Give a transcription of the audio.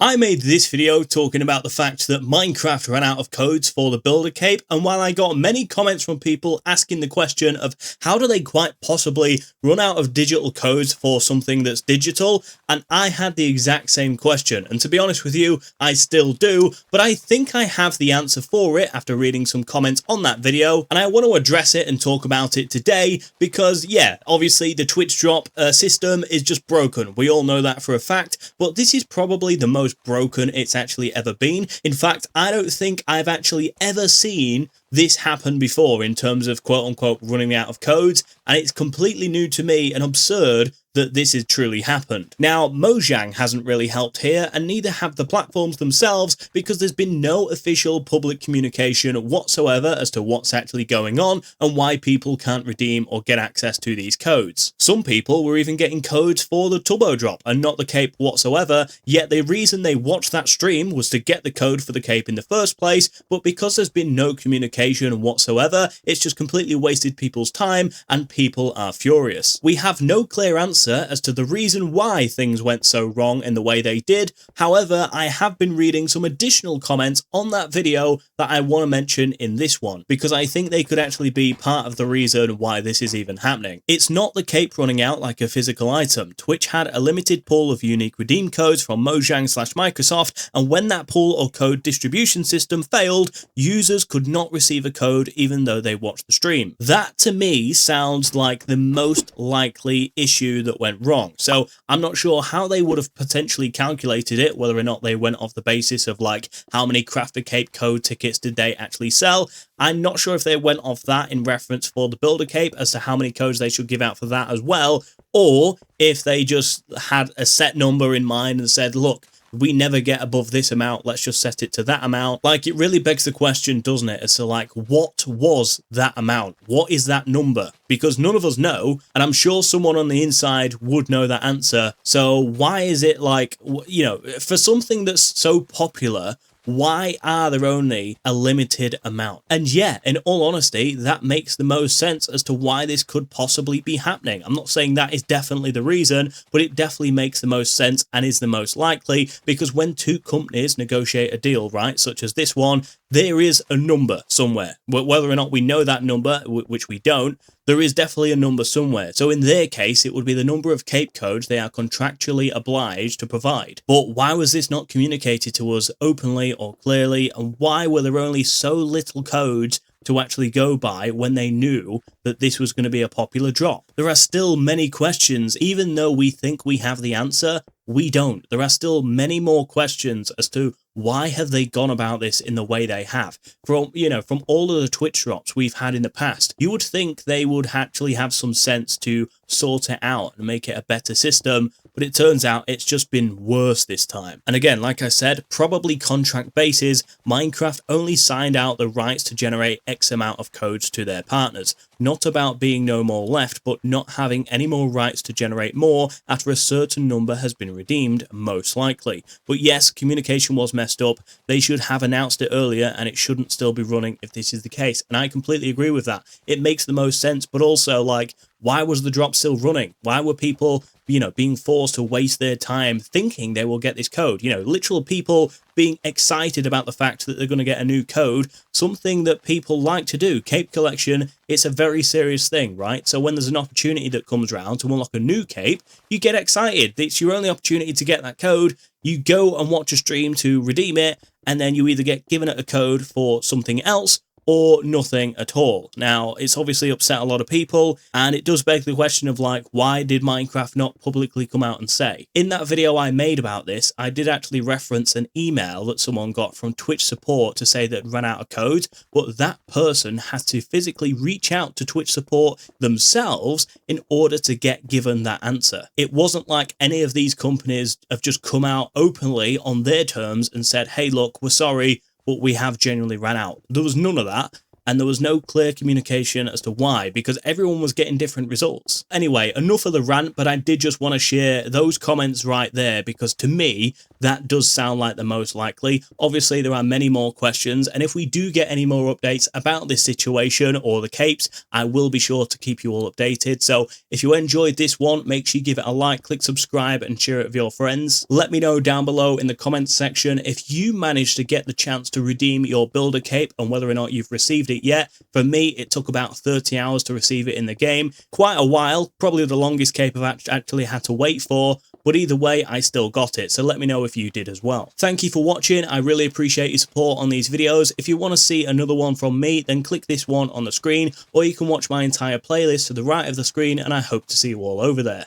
I made this video talking about the fact that Minecraft ran out of codes for the builder cape, and while I got many comments from people asking the question of how do they quite possibly run out of digital codes for something that's digital, and I had the exact same question, and to be honest with you, I still do, but I think I have the answer for it after reading some comments on that video, and I want to address it and talk about it today because, yeah, obviously the Twitch drop system is just broken. We all know that for a fact, but this is probably the most broken it's actually ever been. In fact, I don't think I've actually ever seen this happen before in terms of quote-unquote running out of codes, and it's completely new to me and absurd that this has truly happened. Now, Mojang hasn't really helped here, and neither have the platforms themselves, because there's been no official public communication whatsoever as to what's actually going on and why people can't redeem or get access to these codes. Some people were even getting codes for the turbo drop and not the cape whatsoever, yet the reason they watched that stream was to get the code for the cape in the first place, but because there's been no communication whatsoever, it's just completely wasted people's time and people are furious. We have no clear answer as to the reason why things went so wrong in the way they did. However, I have been reading some additional comments on that video that I want to mention in this one, because I think they could actually be part of the reason why this is even happening. It's not the cape running out like a physical item. Twitch had a limited pool of unique redeem codes from Mojang/Microsoft, and when that pool or code distribution system failed, users could not receive a code even though they watched the stream. That to me sounds like the most likely issue that went wrong. So I'm not sure how they would have potentially calculated it, whether or not they went off the basis of like how many Crafter Cape code tickets did they actually sell. I'm not sure if they went off that in reference for the builder cape as to how many codes they should give out for that as well, or if they just had a set number in mind and said, look, we never get above this amount, let's just set it to that amount. Like, it really begs the question, doesn't it, as to like, what was that amount? What is that number? Because none of us know, and I'm sure someone on the inside would know that answer. So why is it like, you know, for something that's so popular, why are there only a limited amount? And yeah, in all honesty, that makes the most sense as to why this could possibly be happening. I'm not saying that is definitely the reason, but it definitely makes the most sense and is the most likely, because when two companies negotiate a deal, right, such as this one, there is a number somewhere. Whether or not we know that number, which we don't, there is definitely a number somewhere. So in their case, it would be the number of cape codes they are contractually obliged to provide. But why was this not communicated to us openly or clearly, and why were there only so little codes to actually go by when they knew that this was going to be a popular drop? There are still many questions. Even though we think we have the answer, we don't. There are still many more questions as to why have they gone about this in the way they have. From, you know, from all of the Twitch drops we've had in the past, you would think they would actually have some sense to sort it out and make it a better system, but it turns out it's just been worse this time. And again, like I said, probably contract basis, Minecraft only signed out the rights to generate X amount of codes to their partners. Not about being no more left, but not having any more rights to generate more after a certain number has been redeemed, most likely. But yes, communication was messed up. They should have announced it earlier, and it shouldn't still be running if this is the case. And I completely agree with that. It makes the most sense, but also, like, why was the drop still running? Why were people, you know, being forced to waste their time thinking they will get this code? You know, literal people being excited about the fact that they're going to get a new code, something that people like to do. Cape collection, it's a very serious thing, right? So when there's an opportunity that comes around to unlock a new cape, you get excited. It's your only opportunity to get that code. You go and watch a stream to redeem it, and then you either get given a code for something else or nothing at all. Now, it's obviously upset a lot of people, and it does beg the question of like, why did Minecraft not publicly come out and say? In that video I made about this, I did actually reference an email that someone got from Twitch support to say that ran out of codes, but that person had to physically reach out to Twitch support themselves in order to get given that answer. It wasn't like any of these companies have just come out openly on their terms and said, hey, look, we're sorry, but we have genuinely ran out. There was none of that. and there was no clear communication as to why, because everyone was getting different results. Anyway, enough of the rant, but I did just want to share those comments right there, because to me, that does sound like the most likely. Obviously, there are many more questions, and if we do get any more updates about this situation or the capes, I will be sure to keep you all updated. So if you enjoyed this one, make sure you give it a like, click subscribe, and share it with your friends. Let me know down below in the comments section if you managed to get the chance to redeem your builder cape and whether or not you've received it yet. For me, it took about 30 hours to receive it in the game. Quite a while, probably the longest cape I've actually had to wait for. But either way, I still got it, so let me know if you did as well. Thank you for watching. I really appreciate your support on these videos. If you want to see another one from me, then click this one on the screen, or you can watch my entire playlist to the right of the screen, and I hope to see you all over there.